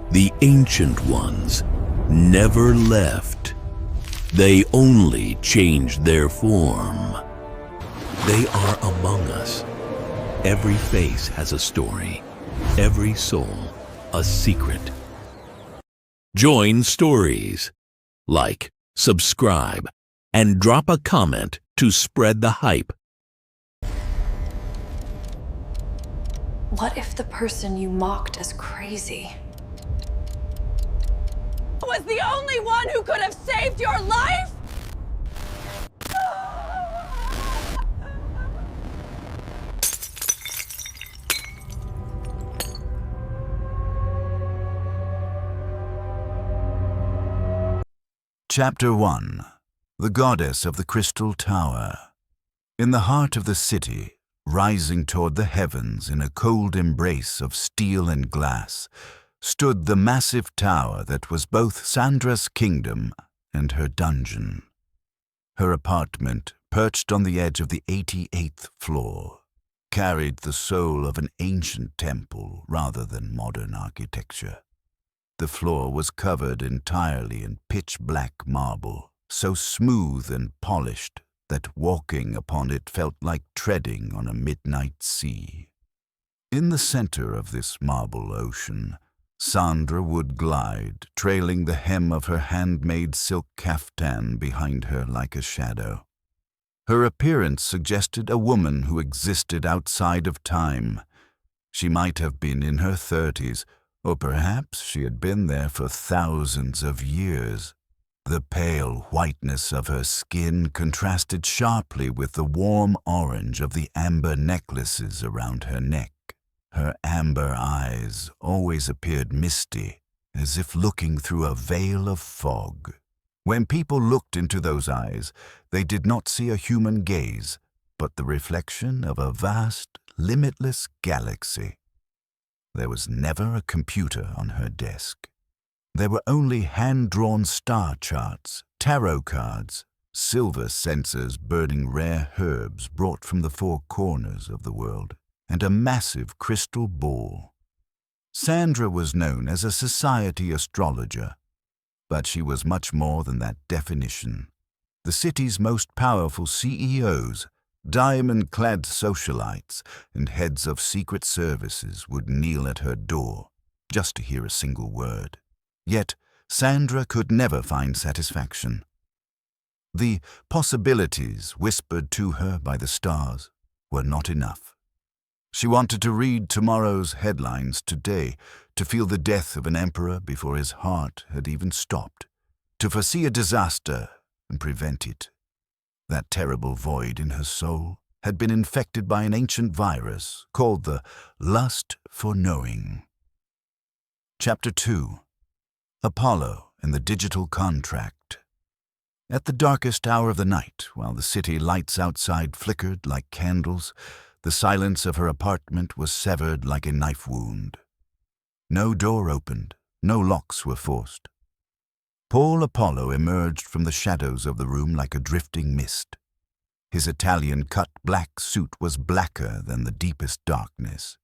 The ancient ones never left. They only changed their form. They are among us. Every face has a story, every soul a secret. Join Stories. Like, subscribe, and drop a comment to spread the hype. What if the person you mocked as crazy was the only one who could have saved your life? Chapter 1. The Goddess of the Crystal Tower. In the heart of the city, rising toward the heavens in a cold embrace of steel and glass, stood the massive tower that was both Sandra's kingdom and her dungeon. Her apartment, perched on the edge of the 88th floor, carried the soul of an ancient temple rather than modern architecture. The floor was covered entirely in pitch-black marble, so smooth and polished that walking upon it felt like treading on a midnight sea. In the center of this marble ocean, Sandra would glide, trailing the hem of her handmade silk caftan behind her like a shadow. Her appearance suggested a woman who existed outside of time. She might have been in her 30s, or perhaps she had been there for thousands of years. The pale whiteness of her skin contrasted sharply with the warm orange of the amber necklaces around her neck. Her amber eyes always appeared misty, as if looking through a veil of fog. When people looked into those eyes, they did not see a human gaze, but the reflection of a vast, limitless galaxy. There was never a computer on her desk. There were only hand-drawn star charts, tarot cards, silver censers burning rare herbs brought from the four corners of the world, and a massive crystal ball. Sandra was known as a society astrologer, but she was much more than that definition. The city's most powerful CEOs, diamond-clad socialites, and heads of secret services would kneel at her door just to hear a single word. Yet Sandra could never find satisfaction. The possibilities whispered to her by the stars were not enough. She wanted to read tomorrow's headlines today, to feel the death of an emperor before his heart had even stopped, to foresee a disaster and prevent it. That terrible void in her soul had been infected by an ancient virus called the lust for knowing. Chapter 2. Apollo and the Digital Contract. At the darkest hour of the night, while the city lights outside flickered like candles, the silence of her apartment was severed like a knife wound. No door opened, no locks were forced. Paul Apollo emerged from the shadows of the room like a drifting mist. His Italian-cut black suit was blacker than the deepest darkness.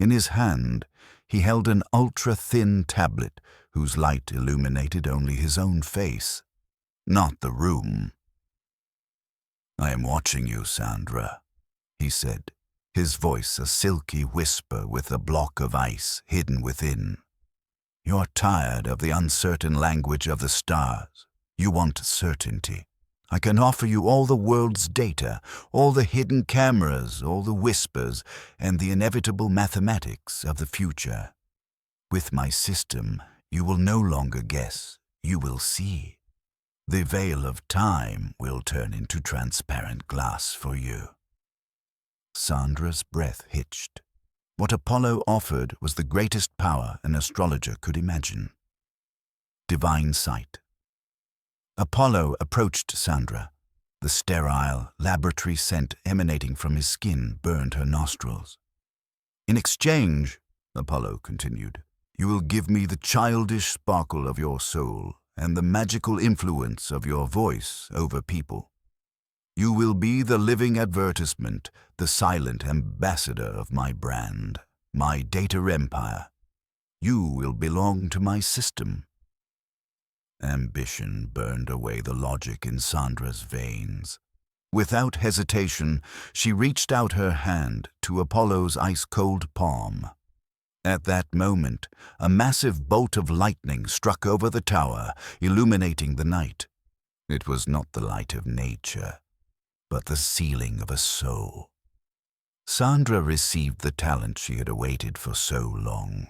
In his hand, he held an ultra-thin tablet whose light illuminated only his own face, not the room. "I am watching you, Sandra," he said, his voice a silky whisper with a block of ice hidden within. "You're tired of the uncertain language of the stars. You want certainty. I can offer you all the world's data, all the hidden cameras, all the whispers, and the inevitable mathematics of the future. With my system, you will no longer guess, you will see. The veil of time will turn into transparent glass for you." Sandra's breath hitched. What Apollo offered was the greatest power an astrologer could imagine. Divine sight. Apollo approached Sandra. The sterile, laboratory scent emanating from his skin burned her nostrils. "In exchange," Apollo continued, "you will give me the childish sparkle of your soul and the magical influence of your voice over people. You will be the living advertisement, the silent ambassador of my brand, my data empire. You will belong to my system. Ambition burned away the logic in Sandra's veins. Without hesitation, she reached out her hand to Apollo's ice-cold palm. At that moment, a massive bolt of lightning struck over the tower, illuminating the night. It was not the light of nature, but the sealing of a soul. Sandra received the talent she had awaited for so long.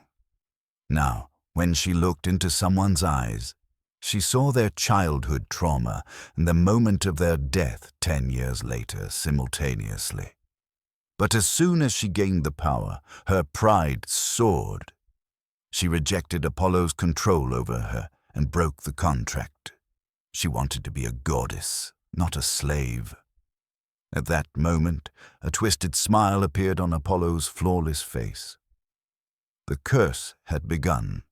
Now, when she looked into someone's eyes, she saw their childhood trauma and the moment of their death 10 years later simultaneously. But as soon as she gained the power, her pride soared. She rejected Apollo's control over her and broke the contract. She wanted to be a goddess, not a slave. At that moment, a twisted smile appeared on Apollo's flawless face. The curse had begun.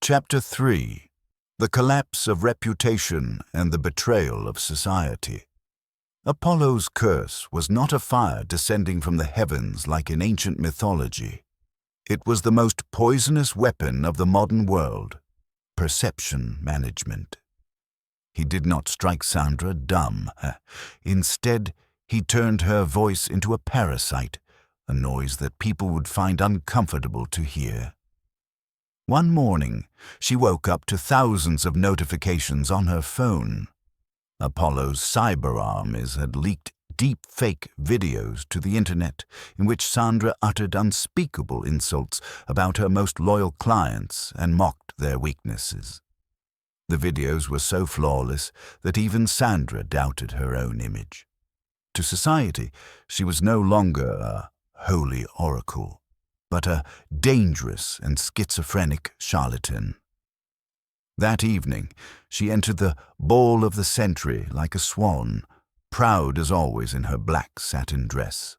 Chapter 3. The collapse of reputation and the betrayal of society. Apollo's curse was not a fire descending from the heavens like in ancient mythology. It was the most poisonous weapon of the modern world, perception management. He did not strike Sandra dumb. Instead, he turned her voice into a parasite, a noise that people would find uncomfortable to hear. One morning, she woke up to thousands of notifications on her phone. Apollo's cyber armies had leaked deep-fake videos to the internet in which Sandra uttered unspeakable insults about her most loyal clients and mocked their weaknesses. The videos were so flawless that even Sandra doubted her own image. To society, she was no longer a holy oracle, but a dangerous and schizophrenic charlatan. That evening, she entered the ball of the century like a swan, proud as always in her black satin dress.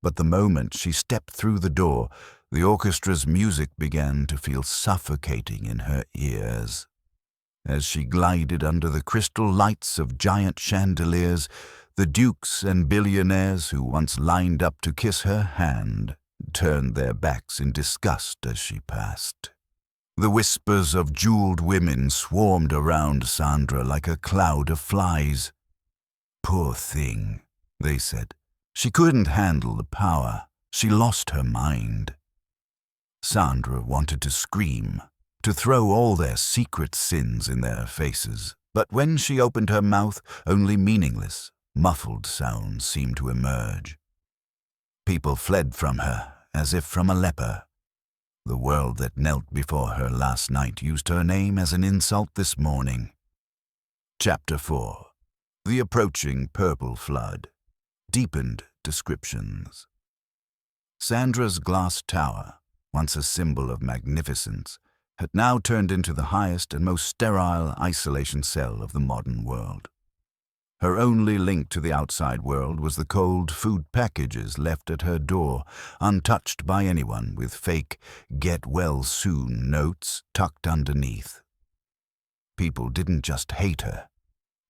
But the moment she stepped through the door, the orchestra's music began to feel suffocating in her ears. As she glided under the crystal lights of giant chandeliers, the dukes and billionaires who once lined up to kiss her hand turned their backs in disgust as she passed. The whispers of jeweled women swarmed around Sandra like a cloud of flies. "Poor thing," they said. "She couldn't handle the power. She lost her mind." Sandra wanted to scream, to throw all their secret sins in their faces. But when she opened her mouth, only meaningless, muffled sounds seemed to emerge. People fled from her, as if from a leper. The world that knelt before her last night used her name as an insult this morning. Chapter 4. The approaching purple flood. Deepened descriptions. Sandra's glass tower, once a symbol of magnificence, had now turned into the highest and most sterile isolation cell of the modern world. Her only link to the outside world was the cold food packages left at her door, untouched by anyone, with fake "get-well-soon" notes tucked underneath. People didn't just hate her.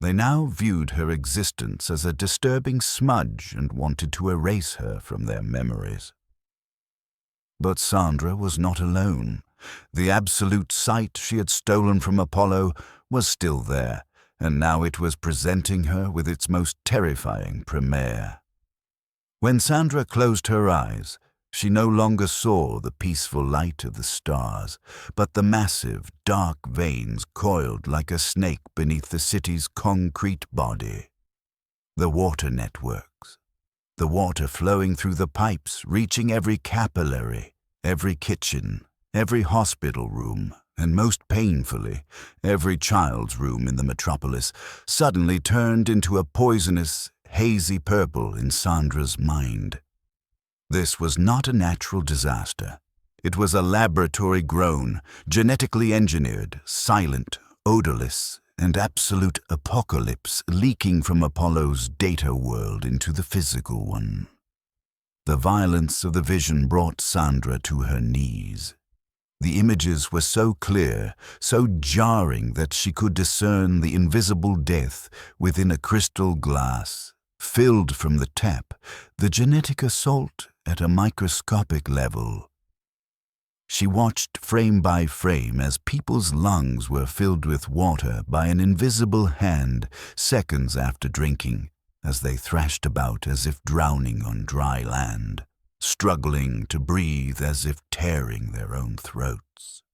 They now viewed her existence as a disturbing smudge and wanted to erase her from their memories. But Sandra was not alone. The absolute sight she had stolen from Apollo was still there, and now it was presenting her with its most terrifying premiere. When Sandra closed her eyes, she no longer saw the peaceful light of the stars, but the massive, dark veins coiled like a snake beneath the city's concrete body. The water networks, the water flowing through the pipes, reaching every capillary, every kitchen, every hospital room, and most painfully, every child's room in the metropolis, suddenly turned into a poisonous, hazy purple in Sandra's mind. This was not a natural disaster. It was a laboratory-grown, genetically engineered, silent, odorless, and absolute apocalypse leaking from Apollo's data world into the physical one. The violence of the vision brought Sandra to her knees. The images were so clear, so jarring that she could discern the invisible death within a crystal glass, filled from the tap, the genetic assault at a microscopic level. She watched frame by frame as people's lungs were filled with water by an invisible hand seconds after drinking, as they thrashed about as if drowning on dry land, struggling to breathe as if tearing their own throats.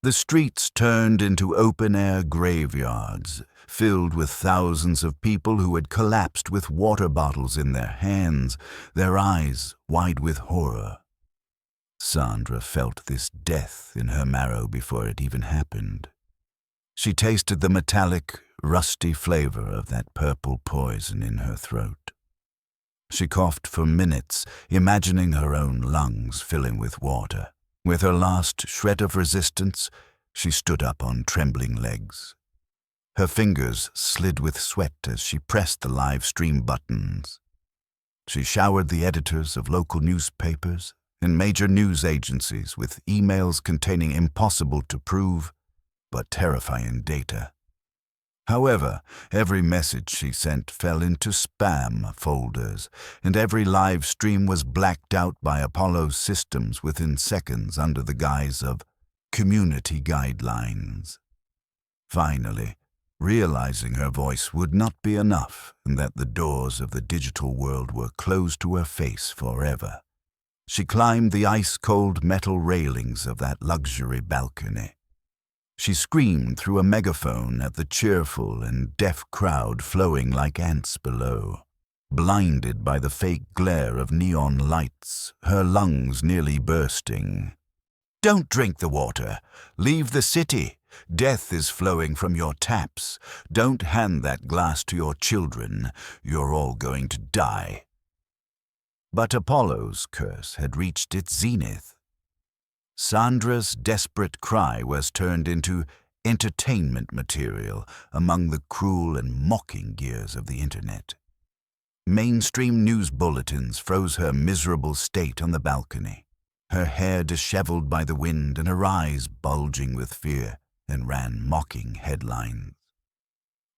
The streets turned into open-air graveyards, filled with thousands of people who had collapsed with water bottles in their hands, their eyes wide with horror. Sandra felt this death in her marrow before it even happened. She tasted the metallic, rusty flavor of that purple poison in her throat. She coughed for minutes, imagining her own lungs filling with water. With her last shred of resistance, she stood up on trembling legs. Her fingers slid with sweat as she pressed the live stream buttons. She showered the editors of local newspapers and major news agencies with emails containing impossible-to-prove but terrifying data. However, every message she sent fell into spam folders, and every live stream was blacked out by Apollo's systems within seconds under the guise of community guidelines. Finally, realizing her voice would not be enough and that the doors of the digital world were closed to her face forever, she climbed the ice-cold metal railings of that luxury balcony. She screamed through a megaphone at the cheerful and deaf crowd flowing like ants below. Blinded by the fake glare of neon lights, her lungs nearly bursting. "Don't drink the water. Leave the city. Death is flowing from your taps. Don't hand that glass to your children. You're all going to die." But Apollo's curse had reached its zenith. Sandra's desperate cry was turned into entertainment material among the cruel and mocking gears of the internet. Mainstream news bulletins froze her miserable state on the balcony, her hair disheveled by the wind and her eyes bulging with fear, and ran mocking headlines.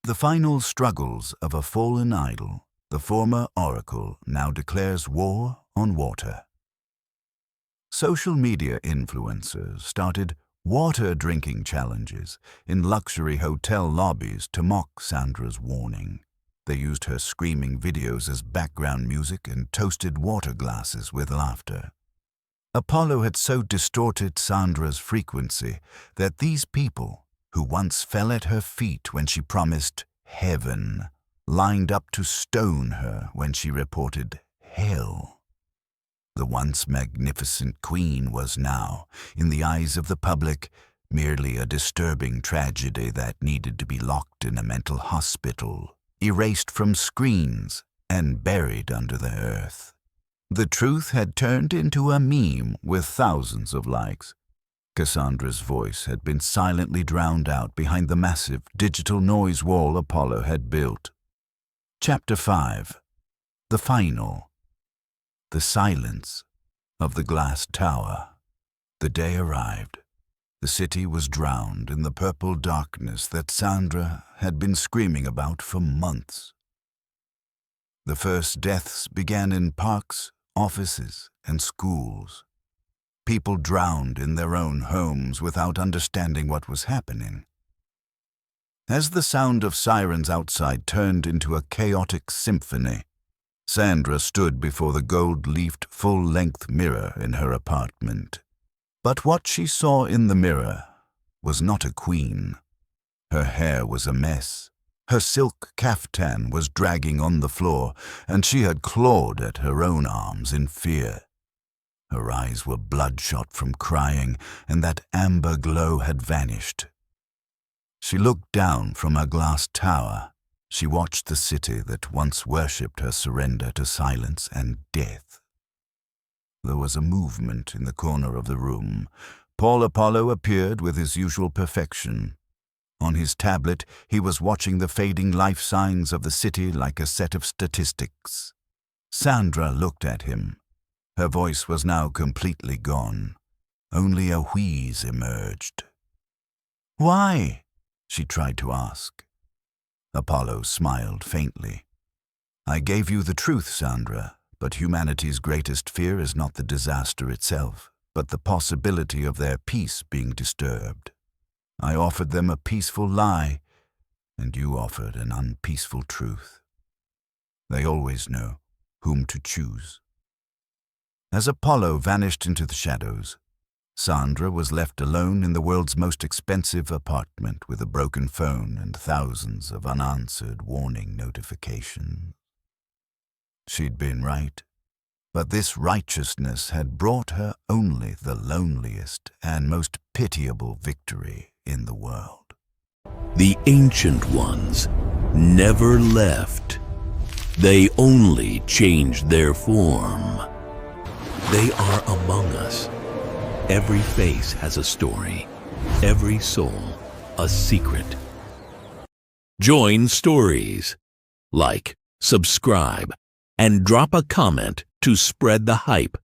The final struggles of a fallen idol, the former oracle now declares war on water. Social media influencers started water drinking challenges in luxury hotel lobbies to mock Sandra's warning. They used her screaming videos as background music and toasted water glasses with laughter. Apollo had so distorted Sandra's frequency that these people, who once fell at her feet when she promised heaven, lined up to stone her when she reported hell. The once magnificent queen was now, in the eyes of the public, merely a disturbing tragedy that needed to be locked in a mental hospital, erased from screens, and buried under the earth. The truth had turned into a meme with thousands of likes. Cassandra's voice had been silently drowned out behind the massive digital noise wall Apollo had built. Chapter 5. The Final. The silence of the glass tower. The day arrived. The city was drowned in the purple darkness that Sandra had been screaming about for months. The first deaths began in parks, offices, and schools. People drowned in their own homes without understanding what was happening. As the sound of sirens outside turned into a chaotic symphony, Sandra stood before the gold-leafed full-length mirror in her apartment. But what she saw in the mirror was not a queen. Her hair was a mess. Her silk caftan was dragging on the floor, and she had clawed at her own arms in fear. Her eyes were bloodshot from crying, and that amber glow had vanished. She looked down from her glass tower. She watched the city that once worshipped her surrender to silence and death. There was a movement in the corner of the room. Paul Apollo appeared with his usual perfection. On his tablet, he was watching the fading life signs of the city like a set of statistics. Sandra looked at him. Her voice was now completely gone. Only a wheeze emerged. "Why?" she tried to ask. Apollo smiled faintly. "I gave you the truth, Sandra, but humanity's greatest fear is not the disaster itself, but the possibility of their peace being disturbed. I offered them a peaceful lie, and you offered an unpeaceful truth. They always know whom to choose. As Apollo vanished into the shadows, Sandra was left alone in the world's most expensive apartment with a broken phone and thousands of unanswered warning notifications. She'd been right, but this righteousness had brought her only the loneliest and most pitiable victory in the world. The ancient ones never left. They only changed their form. They are among us. Every face has a story, every soul a secret. Join stories. Like, subscribe, and drop a comment to spread the hype.